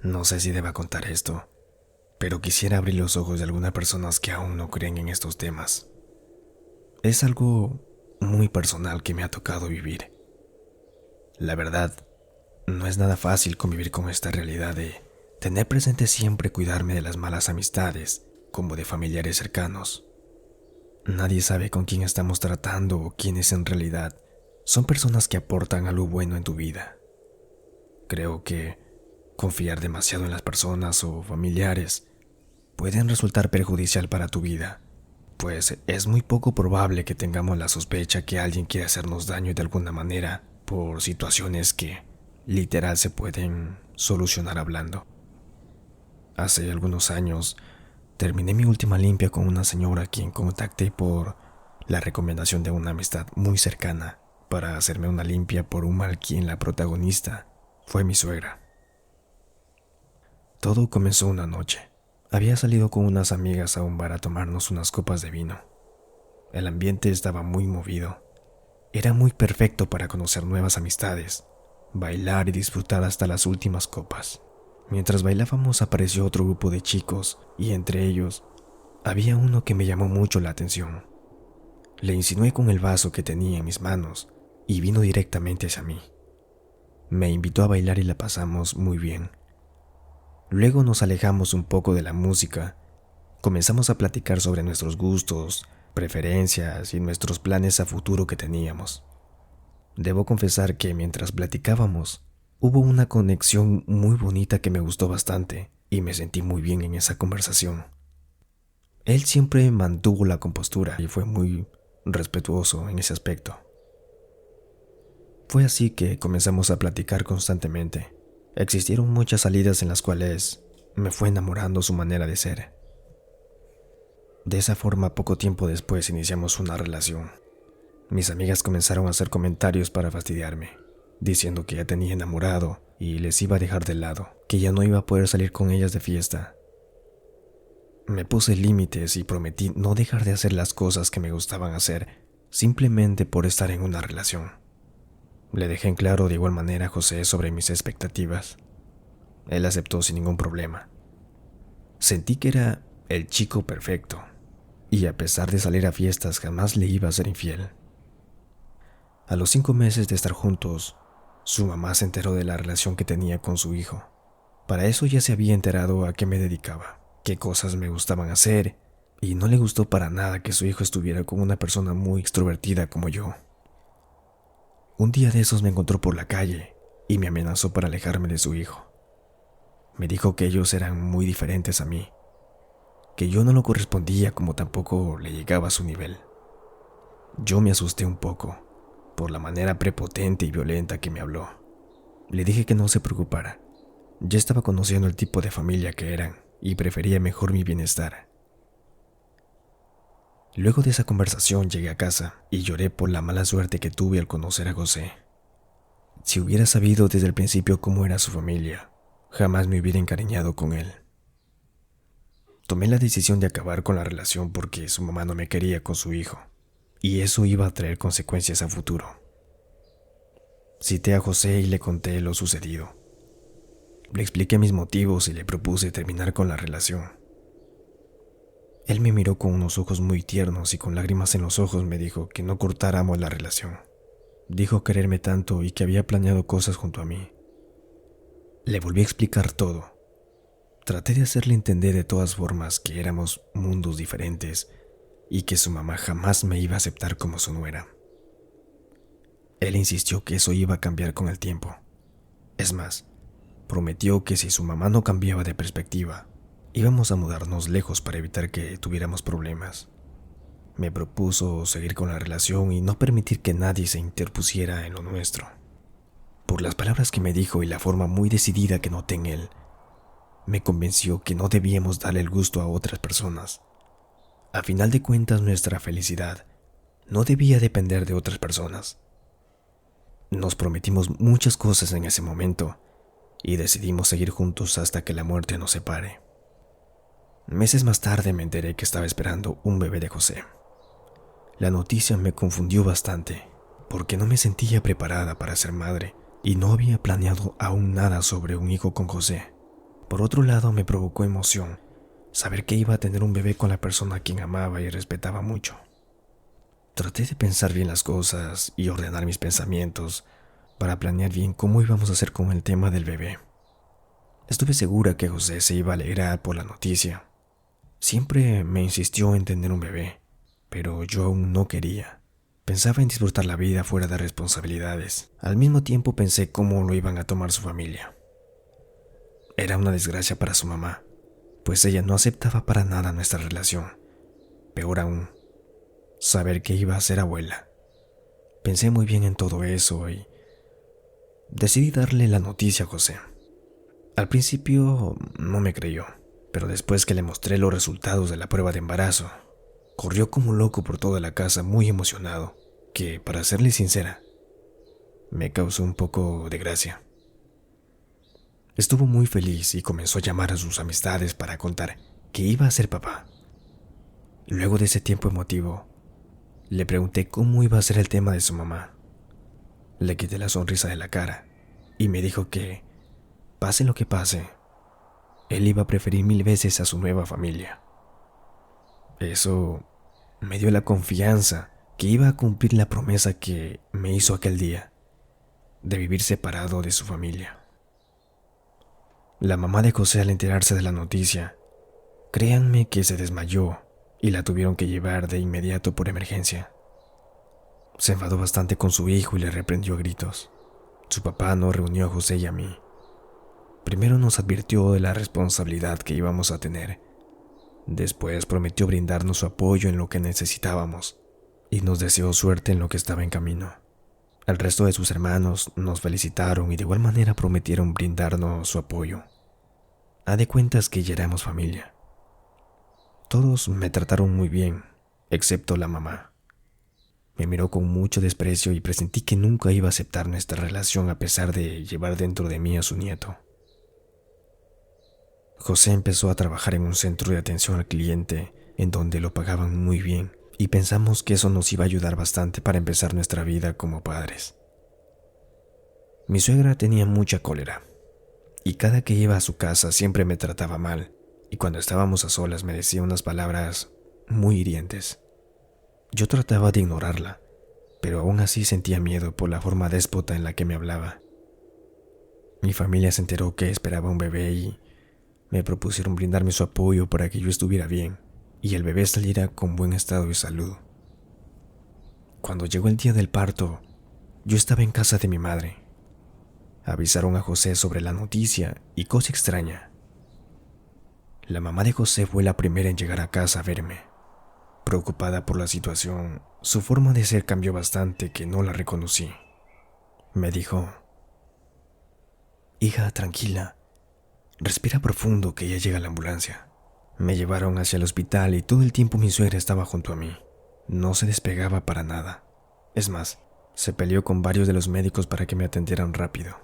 No sé si deba contar esto, pero quisiera abrir los ojos de algunas personas que aún no creen en estos temas. Es algo muy personal que me ha tocado vivir. La verdad, no es nada fácil convivir con esta realidad de tener presente siempre cuidarme de las malas amistades, como de familiares cercanos. Nadie sabe con quién estamos tratando o quiénes en realidad son personas que aportan algo bueno en tu vida. Creo que confiar demasiado en las personas o familiares pueden resultar perjudicial para tu vida, pues es muy poco probable que tengamos la sospecha que alguien quiere hacernos daño de alguna manera por situaciones que literal se pueden solucionar hablando. Hace algunos años terminé mi última limpia con una señora a quien contacté por la recomendación de una amistad muy cercana para hacerme una limpia por un mal quien la protagonista fue mi suegra. Todo comenzó una noche. Había salido con unas amigas a un bar a tomarnos unas copas de vino. El ambiente estaba muy movido. Era muy perfecto para conocer nuevas amistades, bailar y disfrutar hasta las últimas copas. Mientras bailábamos apareció otro grupo de chicos y entre ellos había uno que me llamó mucho la atención. Le insinué con el vaso que tenía en mis manos y vino directamente hacia mí. Me invitó a bailar y la pasamos muy bien. Luego nos alejamos un poco de la música. Comenzamos a platicar sobre nuestros gustos, preferencias y nuestros planes a futuro que teníamos. Debo confesar que mientras platicábamos, hubo una conexión muy bonita que me gustó bastante y me sentí muy bien en esa conversación. Él siempre mantuvo la compostura y fue muy respetuoso en ese aspecto. Fue así que comenzamos a platicar constantemente. Existieron muchas salidas en las cuales me fue enamorando su manera de ser. De esa forma, poco tiempo después iniciamos una relación. Mis amigas comenzaron a hacer comentarios para fastidiarme, diciendo que ya tenía enamorado y les iba a dejar de lado, que ya no iba a poder salir con ellas de fiesta. Me puse límites y prometí no dejar de hacer las cosas que me gustaban hacer, simplemente por estar en una relación. Le dejé en claro de igual manera a José sobre mis expectativas. Él aceptó sin ningún problema. Sentí que era el chico perfecto, y a pesar de salir a fiestas jamás le iba a ser infiel. A los 5 meses de estar juntos, su mamá se enteró de la relación que tenía con su hijo. Para eso ya se había enterado a qué me dedicaba, qué cosas me gustaban hacer, y no le gustó para nada que su hijo estuviera con una persona muy extrovertida como yo. Un día de esos me encontró por la calle y me amenazó para alejarme de su hijo. Me dijo que ellos eran muy diferentes a mí, que yo no lo correspondía como tampoco le llegaba a su nivel. Yo me asusté un poco por la manera prepotente y violenta que me habló. Le dije que no se preocupara. Ya estaba conociendo el tipo de familia que eran y prefería mejor mi bienestar. Luego de esa conversación llegué a casa y lloré por la mala suerte que tuve al conocer a José. Si hubiera sabido desde el principio cómo era su familia, jamás me hubiera encariñado con él. Tomé la decisión de acabar con la relación porque su mamá no me quería con su hijo, y eso iba a traer consecuencias a futuro. Cité a José y le conté lo sucedido. Le expliqué mis motivos y le propuse terminar con la relación. Él me miró con unos ojos muy tiernos y con lágrimas en los ojos me dijo que no cortáramos la relación. Dijo quererme tanto y que había planeado cosas junto a mí. Le volví a explicar todo. Traté de hacerle entender de todas formas que éramos mundos diferentes y que su mamá jamás me iba a aceptar como su nuera. Él insistió que eso iba a cambiar con el tiempo. Es más, prometió que si su mamá no cambiaba de perspectiva, íbamos a mudarnos lejos para evitar que tuviéramos problemas. Me propuso seguir con la relación y no permitir que nadie se interpusiera en lo nuestro. Por las palabras que me dijo y la forma muy decidida que noté en él, me convenció que no debíamos darle el gusto a otras personas. A final de cuentas, nuestra felicidad no debía depender de otras personas. Nos prometimos muchas cosas en ese momento y decidimos seguir juntos hasta que la muerte nos separe. Meses más tarde me enteré que estaba esperando un bebé de José. La noticia me confundió bastante porque no me sentía preparada para ser madre y no había planeado aún nada sobre un hijo con José. Por otro lado, me provocó emoción saber que iba a tener un bebé con la persona a quien amaba y respetaba mucho. Traté de pensar bien las cosas y ordenar mis pensamientos para planear bien cómo íbamos a hacer con el tema del bebé. Estuve segura que José se iba a alegrar por la noticia. Siempre me insistió en tener un bebé, pero yo aún no quería. Pensaba en disfrutar la vida fuera de responsabilidades. Al mismo tiempo pensé cómo lo iban a tomar su familia. Era una desgracia para su mamá, pues ella no aceptaba para nada nuestra relación. Peor aún, saber que iba a ser abuela. Pensé muy bien en todo eso y decidí darle la noticia a José. Al principio no me creyó, pero después que le mostré los resultados de la prueba de embarazo, corrió como loco por toda la casa muy emocionado, que, para serle sincera, me causó un poco de gracia. Estuvo muy feliz y comenzó a llamar a sus amistades para contar que iba a ser papá. Luego de ese tiempo emotivo, le pregunté cómo iba a ser el tema de su mamá. Le quité la sonrisa de la cara y me dijo que, pase lo que pase, él iba a preferir 1000 veces a su nueva familia. Eso me dio la confianza que iba a cumplir la promesa que me hizo aquel día, de vivir separado de su familia. La mamá de José, al enterarse de la noticia, créanme que se desmayó y la tuvieron que llevar de inmediato por emergencia. Se enfadó bastante con su hijo y le reprendió a gritos. Su papá no reunió a José y a mí. Primero nos advirtió de la responsabilidad que íbamos a tener. Después prometió brindarnos su apoyo en lo que necesitábamos y nos deseó suerte en lo que estaba en camino. El resto de sus hermanos nos felicitaron y de igual manera prometieron brindarnos su apoyo. A de cuentas que ya éramos familia. Todos me trataron muy bien, excepto la mamá. Me miró con mucho desprecio y presentí que nunca iba a aceptar nuestra relación a pesar de llevar dentro de mí a su nieto. José empezó a trabajar en un centro de atención al cliente en donde lo pagaban muy bien y pensamos que eso nos iba a ayudar bastante para empezar nuestra vida como padres. Mi suegra tenía mucha cólera y cada que iba a su casa siempre me trataba mal y cuando estábamos a solas me decía unas palabras muy hirientes. Yo trataba de ignorarla, pero aún así sentía miedo por la forma déspota en la que me hablaba. Mi familia se enteró que esperaba un bebé y me propusieron brindarme su apoyo para que yo estuviera bien y el bebé saliera con buen estado de salud. Cuando llegó el día del parto, yo estaba en casa de mi madre. Avisaron a José sobre la noticia y, cosa extraña, la mamá de José fue la primera en llegar a casa a verme. Preocupada por la situación, su forma de ser cambió bastante que no la reconocí. Me dijo: hija, tranquila, respira profundo que ya llega la ambulancia. Me llevaron hacia el hospital y todo el tiempo mi suegra estaba junto a mí. No se despegaba para nada. Es más, se peleó con varios de los médicos para que me atendieran rápido.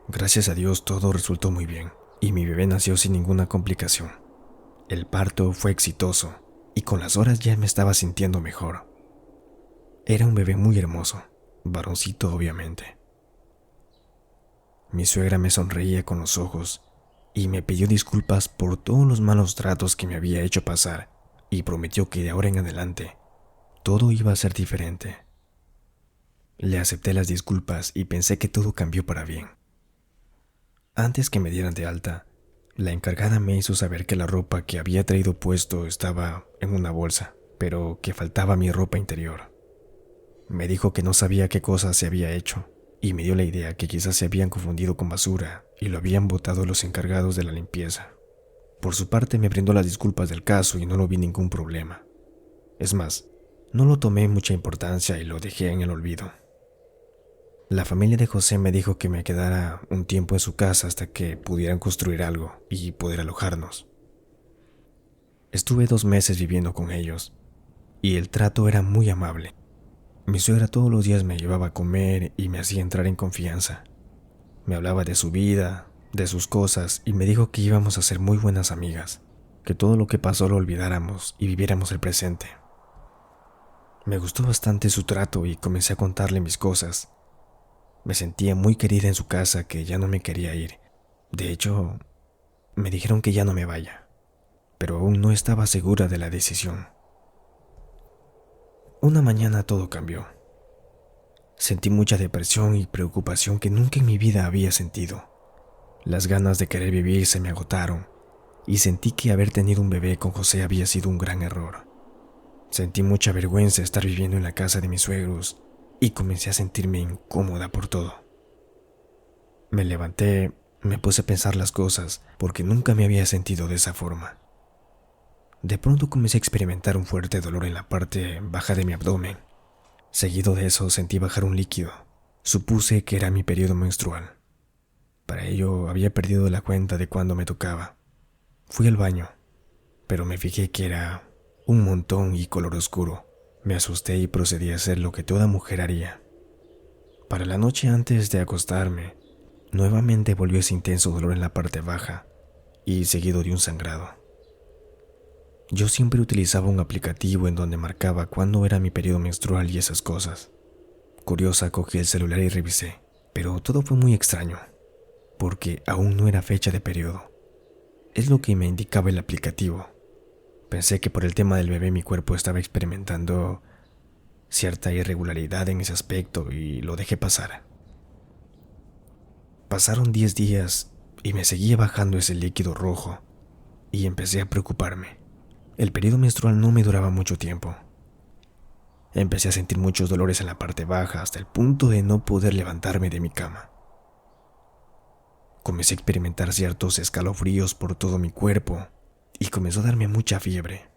Gracias a Dios todo resultó muy bien y mi bebé nació sin ninguna complicación. El parto fue exitoso y con las horas ya me estaba sintiendo mejor. Era un bebé muy hermoso, varoncito obviamente. Mi suegra me sonreía con los ojos y me pidió disculpas por todos los malos tratos que me había hecho pasar y prometió que de ahora en adelante todo iba a ser diferente. Le acepté las disculpas y pensé que todo cambió para bien. Antes que me dieran de alta, la encargada me hizo saber que la ropa que había traído puesto estaba en una bolsa, pero que faltaba mi ropa interior. Me dijo que no sabía qué cosa se había hecho y me dio la idea que quizás se habían confundido con basura y lo habían botado los encargados de la limpieza. Por su parte me brindó las disculpas del caso y no lo vi ningún problema. Es más, no lo tomé mucha importancia y lo dejé en el olvido. La familia de José me dijo que me quedara un tiempo en su casa hasta que pudieran construir algo y poder alojarnos. Estuve 2 meses viviendo con ellos y el trato era muy amable. Mi suegra todos los días me llevaba a comer y me hacía entrar en confianza. Me hablaba de su vida, de sus cosas y me dijo que íbamos a ser muy buenas amigas, que todo lo que pasó lo olvidáramos y viviéramos el presente. Me gustó bastante su trato y comencé a contarle mis cosas. Me sentía muy querida en su casa que ya no me quería ir. De hecho, Me dijeron que ya no me vaya, pero aún no estaba segura de la decisión. Una mañana todo cambió. Sentí mucha depresión y preocupación que nunca en mi vida había sentido. Las ganas de querer vivir se me agotaron y sentí que haber tenido un bebé con José había sido un gran error. Sentí mucha vergüenza estar viviendo en la casa de mis suegros y comencé a sentirme incómoda por todo. Me levanté, me puse a pensar las cosas porque nunca me había sentido de esa forma. De pronto comencé a experimentar un fuerte dolor en la parte baja de mi abdomen. Seguido de eso sentí bajar un líquido. Supuse que era mi periodo menstrual. Para ello había perdido la cuenta de cuándo me tocaba. Fui al baño, pero me fijé que era un montón y color oscuro. Me asusté y procedí a hacer lo que toda mujer haría. Para la noche antes de acostarme, nuevamente volvió ese intenso dolor en la parte baja y seguido de un sangrado. Yo siempre utilizaba un aplicativo en donde marcaba cuándo era mi periodo menstrual y esas cosas. Curiosa, cogí el celular y revisé, pero todo fue muy extraño, porque aún no era fecha de periodo. Es lo que me indicaba el aplicativo. Pensé que por el tema del bebé mi cuerpo estaba experimentando cierta irregularidad en ese aspecto y lo dejé pasar. Pasaron 10 días y me seguía bajando ese líquido rojo y empecé a preocuparme. El periodo menstrual no me duraba mucho tiempo. Empecé a sentir muchos dolores en la parte baja hasta el punto de no poder levantarme de mi cama. Comencé a experimentar ciertos escalofríos por todo mi cuerpo y comenzó a darme mucha fiebre.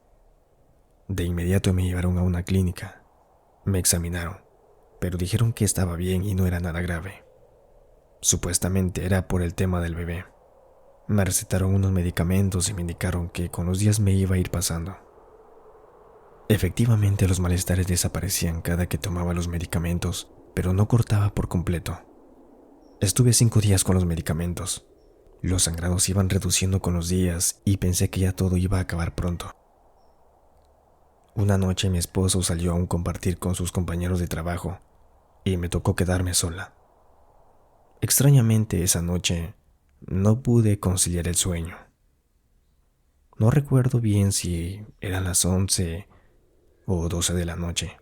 De inmediato me llevaron a una clínica. Me examinaron, pero dijeron que estaba bien y no era nada grave. Supuestamente era por el tema del bebé. Me recetaron unos medicamentos y me indicaron que con los días me iba a ir pasando. Efectivamente, los malestares desaparecían cada que tomaba los medicamentos, pero no cortaba por completo. Estuve 5 días con los medicamentos. Los sangrados iban reduciendo con los días y pensé que ya todo iba a acabar pronto. Una noche mi esposo salió a un compartir con sus compañeros de trabajo y me tocó quedarme sola. Extrañamente, esa noche no pude conciliar el sueño. No recuerdo bien si eran las 11 o 12 de la noche,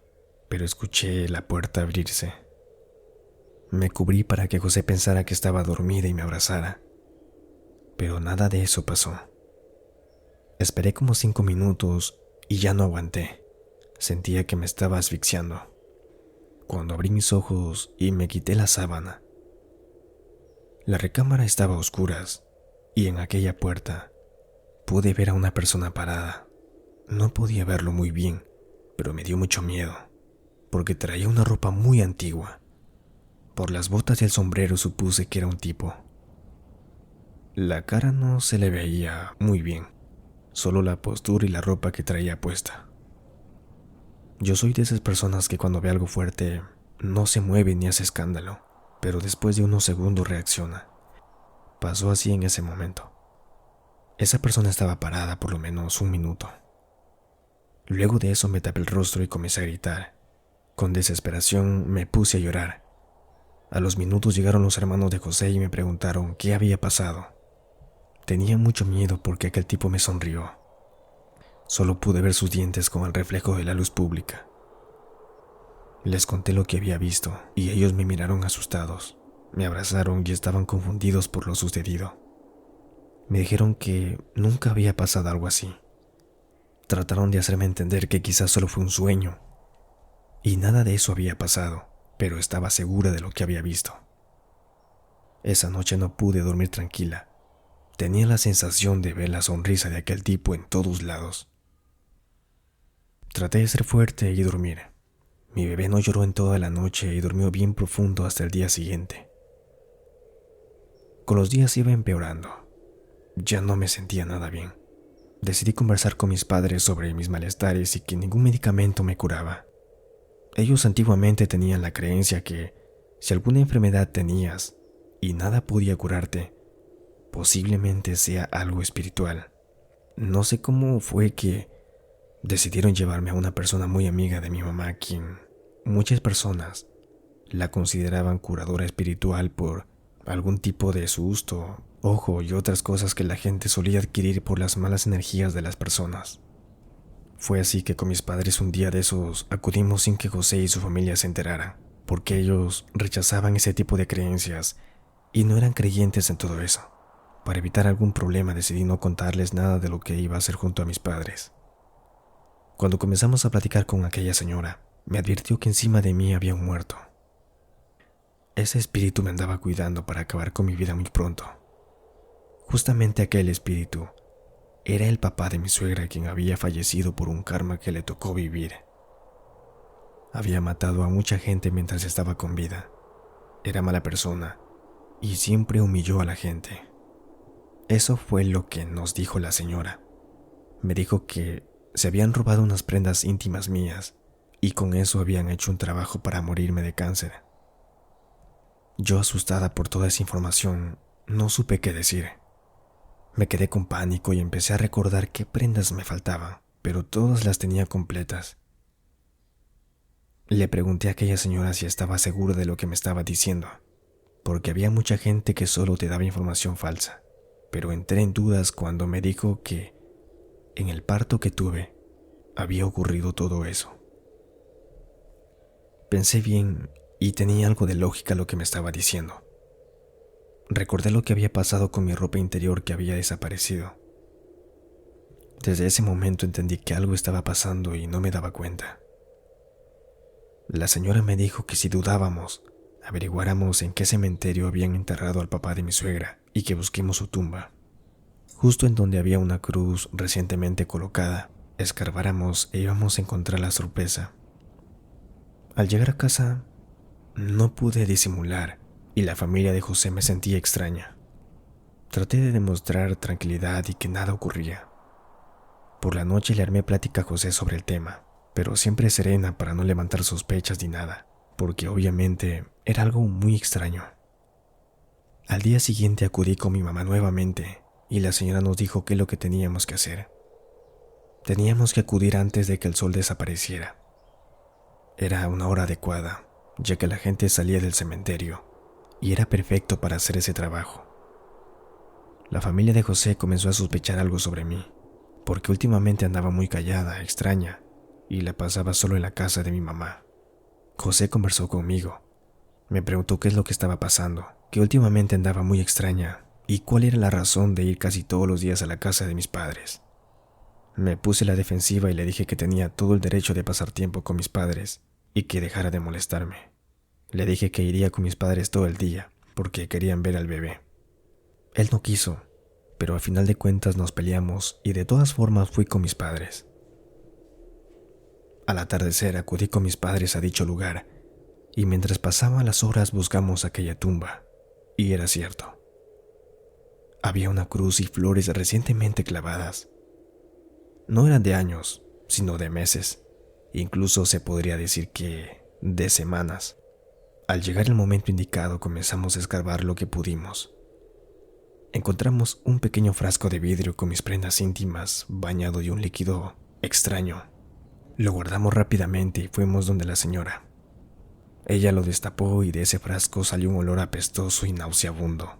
pero escuché la puerta abrirse. Me cubrí para que José pensara que estaba dormida y me abrazara, pero nada de eso pasó. Esperé como 5 minutos y ya no aguanté. Sentía que me estaba asfixiando. Cuando abrí mis ojos y me quité la sábana, la recámara estaba a oscuras y en aquella puerta pude ver a una persona parada. No podía verlo muy bien, pero me dio mucho miedo, porque traía una ropa muy antigua. Por las botas y el sombrero supuse que era un tipo. La cara no se le veía muy bien, solo la postura y la ropa que traía puesta. Yo soy de esas personas que cuando ve algo fuerte no se mueve ni hace escándalo, pero después de unos segundos reacciona. Pasó así en ese momento. Esa persona estaba parada por lo menos 1 minuto. Luego de eso me tapé el rostro y comencé a gritar. Con desesperación me puse a llorar. A los minutos llegaron los hermanos de José y me preguntaron qué había pasado. Tenía mucho miedo porque aquel tipo me sonrió. Solo pude ver sus dientes con el reflejo de la luz pública. Les conté lo que había visto y ellos me miraron asustados. Me abrazaron y estaban confundidos por lo sucedido. Me dijeron que nunca había pasado algo así. Trataron de hacerme entender que quizás solo fue un sueño. Y nada de eso había pasado, pero estaba segura de lo que había visto. Esa noche no pude dormir tranquila. Tenía la sensación de ver la sonrisa de aquel tipo en todos lados. Traté de ser fuerte y dormir. Mi bebé no lloró en toda la noche y durmió bien profundo hasta el día siguiente. Con los días iba empeorando. Ya no me sentía nada bien. Decidí conversar con mis padres sobre mis malestares y que ningún medicamento me curaba. Ellos antiguamente tenían la creencia que si alguna enfermedad tenías y nada podía curarte, posiblemente sea algo espiritual. No sé cómo fue que decidieron llevarme a una persona muy amiga de mi mamá, quien muchas personas la consideraban curadora espiritual por algún tipo de susto ojo y otras cosas que la gente solía adquirir por las malas energías de las personas. Fue así que con mis padres un día de esos acudimos sin que José y su familia se enteraran, porque ellos rechazaban ese tipo de creencias y no eran creyentes en todo eso. Para evitar algún problema decidí no contarles nada de lo que iba a hacer junto a mis padres. Cuando comenzamos a platicar con aquella señora, me advirtió que encima de mí había un muerto. Ese espíritu me andaba cuidando para acabar con mi vida muy pronto. Justamente aquel espíritu era el papá de mi suegra, quien había fallecido por un karma que le tocó vivir. Había matado a mucha gente mientras estaba con vida. Era mala persona y siempre humilló a la gente. Eso fue lo que nos dijo la señora. Me dijo que se habían robado unas prendas íntimas mías y con eso habían hecho un trabajo para morirme de cáncer. Yo, asustada por toda esa información, no supe qué decir. Me quedé con pánico y empecé a recordar qué prendas me faltaban, pero todas las tenía completas. Le pregunté a aquella señora si estaba segura de lo que me estaba diciendo, porque había mucha gente que solo te daba información falsa, pero entré en dudas cuando me dijo que en el parto que tuve había ocurrido todo eso. Pensé bien y tenía algo de lógica lo que me estaba diciendo. Recordé lo que había pasado con mi ropa interior que había desaparecido. Desde ese momento entendí que algo estaba pasando y no me daba cuenta. La señora me dijo que si dudábamos, averiguáramos en qué cementerio habían enterrado al papá de mi suegra y que busquemos su tumba. Justo en donde había una cruz recientemente colocada, escarbáramos e íbamos a encontrar la sorpresa. Al llegar a casa, no pude disimular y la familia de José me sentía extraña. Traté de demostrar tranquilidad y que nada ocurría. Por la noche le armé plática a José sobre el tema, pero siempre serena para no levantar sospechas ni nada, porque obviamente era algo muy extraño. Al día siguiente acudí con mi mamá nuevamente y la señora nos dijo qué es lo que teníamos que hacer. Teníamos que acudir antes de que el sol desapareciera. Era una hora adecuada, ya que la gente salía del cementerio y era perfecto para hacer ese trabajo. La familia de José comenzó a sospechar algo sobre mí, porque últimamente andaba muy callada, extraña, y la pasaba solo en la casa de mi mamá. José conversó conmigo. Me preguntó qué es lo que estaba pasando, que últimamente andaba muy extraña y cuál era la razón de ir casi todos los días a la casa de mis padres. Me puse a la defensiva y le dije que tenía todo el derecho de pasar tiempo con mis padres y que dejara de molestarme. Le dije que iría con mis padres todo el día porque querían ver al bebé. Él no quiso, pero al final de cuentas nos peleamos y de todas formas fui con mis padres. Al atardecer acudí con mis padres a dicho lugar y mientras pasaban las horas buscamos aquella tumba, y era cierto. Había una cruz y flores recientemente clavadas. No eran de años, sino de meses, incluso se podría decir que de semanas. Al llegar el momento indicado comenzamos a escarbar lo que pudimos. Encontramos un pequeño frasco de vidrio con mis prendas íntimas bañado de un líquido extraño. Lo guardamos rápidamente y fuimos donde la señora. Ella lo destapó y de ese frasco salió un olor apestoso y nauseabundo.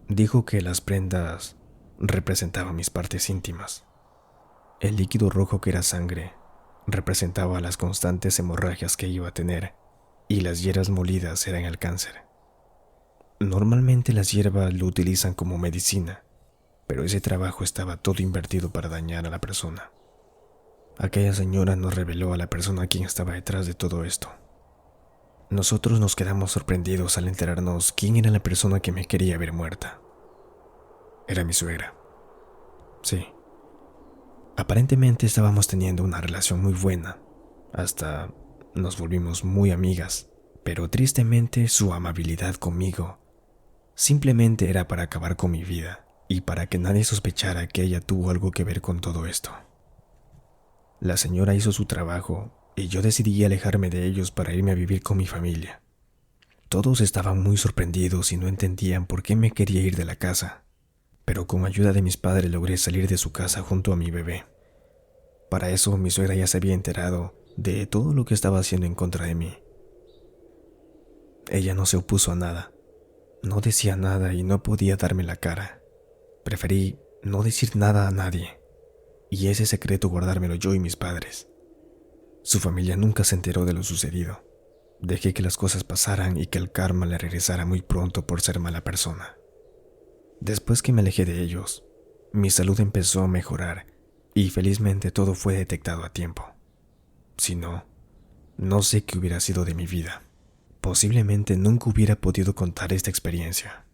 Dijo que las prendas representaban mis partes íntimas. El líquido rojo, que era sangre, representaba las constantes hemorragias que iba a tener y las hierbas molidas eran el cáncer. Normalmente las hierbas lo utilizan como medicina, pero ese trabajo estaba todo invertido para dañar a la persona. Aquella señora nos reveló a la persona a quien estaba detrás de todo esto. Nosotros nos quedamos sorprendidos al enterarnos quién era la persona que me quería ver muerta. Era mi suegra. Sí. Aparentemente estábamos teniendo una relación muy buena, hasta nos volvimos muy amigas, pero tristemente su amabilidad conmigo simplemente era para acabar con mi vida y para que nadie sospechara que ella tuvo algo que ver con todo esto. La señora hizo su trabajo y yo decidí alejarme de ellos para irme a vivir con mi familia. Todos estaban muy sorprendidos y no entendían por qué me quería ir de la casa, pero con ayuda de mis padres logré salir de su casa junto a mi bebé. Para eso mi suegra ya se había enterado de todo lo que estaba haciendo en contra de mí. Ella no se opuso a nada, No decía nada y no podía darme la cara. Preferí no decir nada a nadie, y ese secreto guardármelo yo y mis padres. Su familia nunca se enteró de lo sucedido. Dejé que las cosas pasaran y que el karma le regresara muy pronto por ser mala persona. Después que me alejé de ellos, mi salud empezó a mejorar y felizmente todo fue detectado a tiempo. Si no, no sé qué hubiera sido de mi vida. Posiblemente nunca hubiera podido contar esta experiencia.